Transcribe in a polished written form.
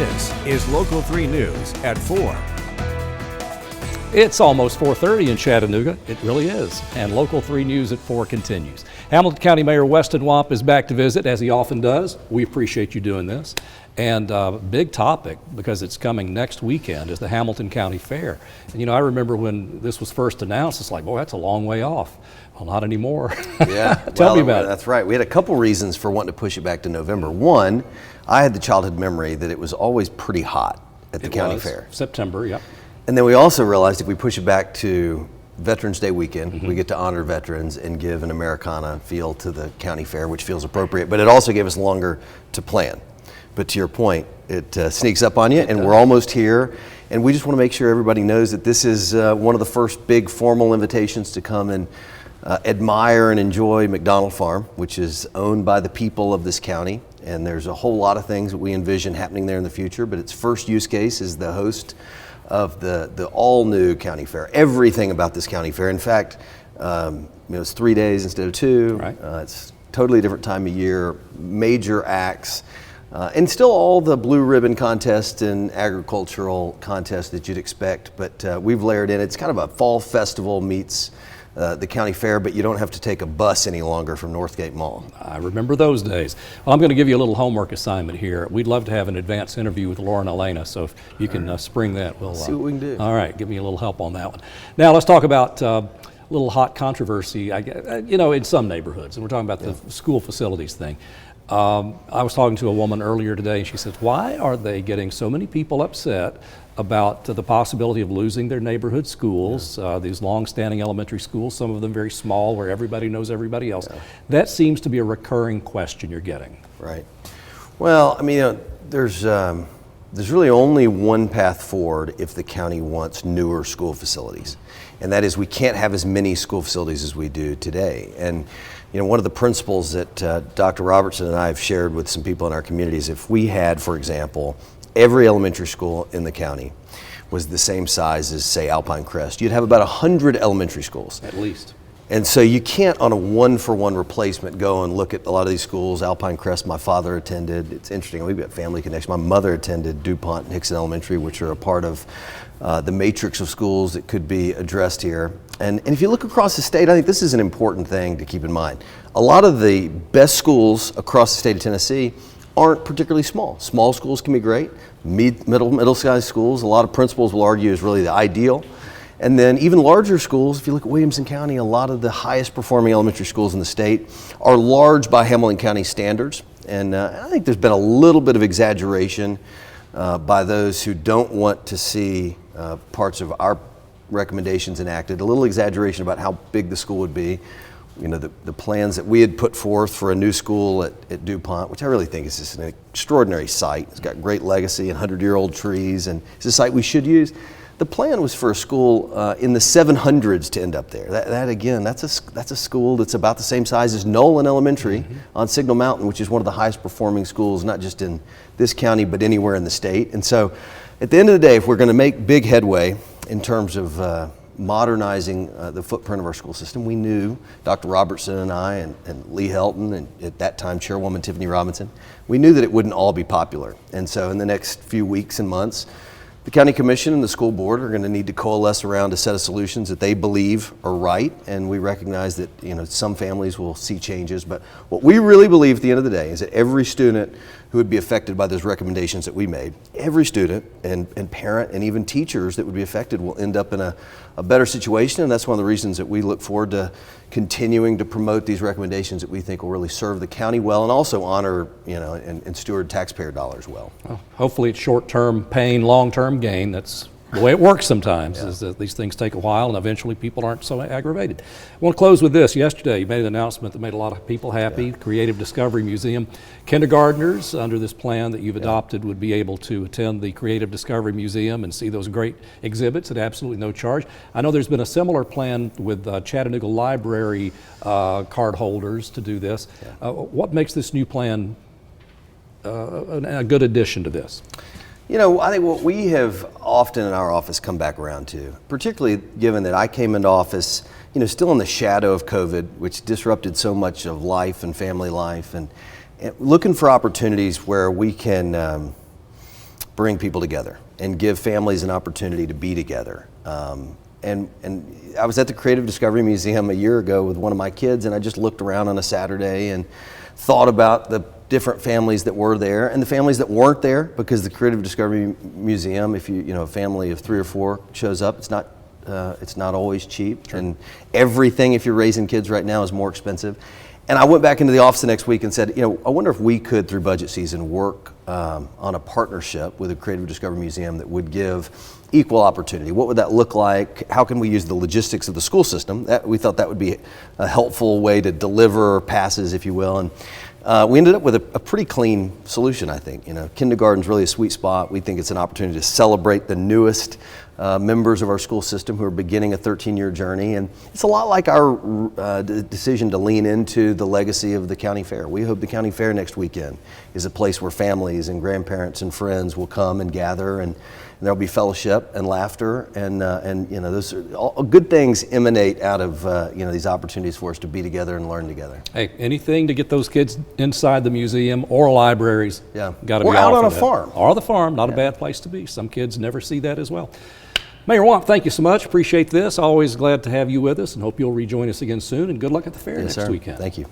This is Local 3 News at 4. It's almost 4:30 in Chattanooga. It really is. And Local 3 News at 4 continues. Hamilton County Mayor Weston Wamp is back to visit, as he often does. We appreciate you doing this. And big topic, because it's coming next weekend, is the Hamilton County Fair. And you know, I remember when this was first announced, it's like, boy, that's a long way off. Well, not anymore. Yeah. Tell me about it. That's right. We had a couple reasons for wanting to push it back to November. One, I had the childhood memory that it was always pretty hot at the county fair. September, yep. And then we also realized if we push it back to Veterans Day weekend, we get to honor veterans and give an Americana feel to the county fair, which feels appropriate, but it also gave us longer to plan. But to your point, it sneaks up on you, and we're almost here. And we just want to make sure everybody knows that this is one of the first big formal invitations to come and admire and enjoy McDonald Farm, which is owned by the people of this county. And there's a whole lot of things that we envision happening there in the future, but its first use case is the host of the all-new county fair. Everything about this county fair. In fact, it's 3 days instead of 2. Right. It's totally different time of year, major acts, and still all the blue ribbon contests and agricultural contests that you'd expect, but we've layered in. It's kind of a fall festival meets the county fair, but you don't have to take a bus any longer from Northgate Mall. I remember those days. Well, I'm going to give you a little homework assignment here. We'd love to have an advanced interview with Lauren Elena, so if you can spring that, we'll see what we can do. All right, give me a little help on that one. Now let's talk about a little hot controversy, in some neighborhoods, and we're talking about the school facilities thing. I was talking to a woman earlier today, and she says, why are they getting so many people upset about the possibility of losing their neighborhood schools, these long-standing elementary schools, some of them very small where everybody knows everybody else. That seems to be a recurring question you're getting. Right. Well, I mean, there's really only one path forward if the county wants newer school facilities. And that is we can't have as many school facilities as we do today. And one of the principles that Dr. Robertson and I have shared with some people in our communities, if we had, for example, every elementary school in the county was the same size as, say, Alpine Crest, you'd have about 100 elementary schools. At least. And so you can't, on a one-for-one replacement, go and look at a lot of these schools. Alpine Crest, my father attended. It's interesting, we've got family connection. My mother attended DuPont and Hickson Elementary, which are a part of the matrix of schools that could be addressed here. And if you look across the state, I think this is an important thing to keep in mind. A lot of the best schools across the state of Tennessee aren't particularly small. Small schools can be great. Middle-sized schools, a lot of principals will argue, is really the ideal. And then even larger schools, if you look at Williamson County, a lot of the highest performing elementary schools in the state are large by Hamilton County standards. And I think there's been a little bit of exaggeration by those who don't want to see parts of our recommendations enacted, a little exaggeration about how big the school would be. The plans that we had put forth for a new school at DuPont, which I really think is just an extraordinary site. It's got great legacy and 100-year-old trees, and it's a site we should use. The plan was for a school in the 700s to end up there. That again, that's a school that's about the same size as Nolan Elementary on Signal Mountain, which is one of the highest performing schools, not just in this county, but anywhere in the state. And so at the end of the day, if we're going to make big headway in terms of modernizing the footprint of our school system, we knew, Dr. Robertson and I and Lee Helton and at that time Chairwoman Tiffany Robinson, we knew that it wouldn't all be popular. And so in the next few weeks and months, the County Commission and the school board are going to need to coalesce around a set of solutions that they believe are right, and we recognize that some families will see changes, but what we really believe at the end of the day is that every student who would be affected by those recommendations that we made, every student and parent and even teachers that would be affected will end up in a better situation, and that's one of the reasons that we look forward to continuing to promote these recommendations that we think will really serve the county well and also honor and steward taxpayer dollars well. Well, hopefully it's short-term pain, long-term gain. That's the way it works sometimes, is that these things take a while and eventually people aren't so aggravated. I want to close with this. Yesterday you made an announcement that made a lot of people happy. Creative Discovery Museum. Kindergartners under this plan that you've adopted would be able to attend the Creative Discovery Museum and see those great exhibits at absolutely no charge. I know there's been a similar plan with Chattanooga Library card holders to do this. What makes this new plan a good addition to this? I think what we have often in our office come back around to, particularly given that I came into office, still in the shadow of COVID, which disrupted so much of life and family life, and looking for opportunities where we can bring people together and give families an opportunity to be together. And I was at the Creative Discovery Museum a year ago with one of my kids, and I just looked around on a Saturday and thought about the different families that were there and the families that weren't there, because the Creative Discovery Museum, if a family of 3 or 4 shows up, it's not always cheap. Sure. And everything, if you're raising kids right now, is more expensive. And I went back into the office the next week and said, I wonder if we could, through budget season, work on a partnership with the Creative Discovery Museum that would give equal opportunity. What would that look like? How can we use the logistics of the school system? We thought that would be a helpful way to deliver passes, if you will. And we ended up with a pretty clean solution, I think. Kindergarten's really a sweet spot. We think it's an opportunity to celebrate the newest members of our school system who are beginning a 13-year journey. And it's a lot like our decision to lean into the legacy of the county fair. We hope the county fair next weekend is a place where families and grandparents and friends will come and gather, and there'll be fellowship and laughter, and those are all good things emanate out of these opportunities for us to be together and learn together. Hey, anything to get those kids inside the museum or libraries, got to be or out on a farm. Or the farm, not a bad place to be. Some kids never see that as well. Mayor Wamp, thank you so much. Appreciate this. Always glad to have you with us, and hope you'll rejoin us again soon. And good luck at the fair next weekend. Thank you.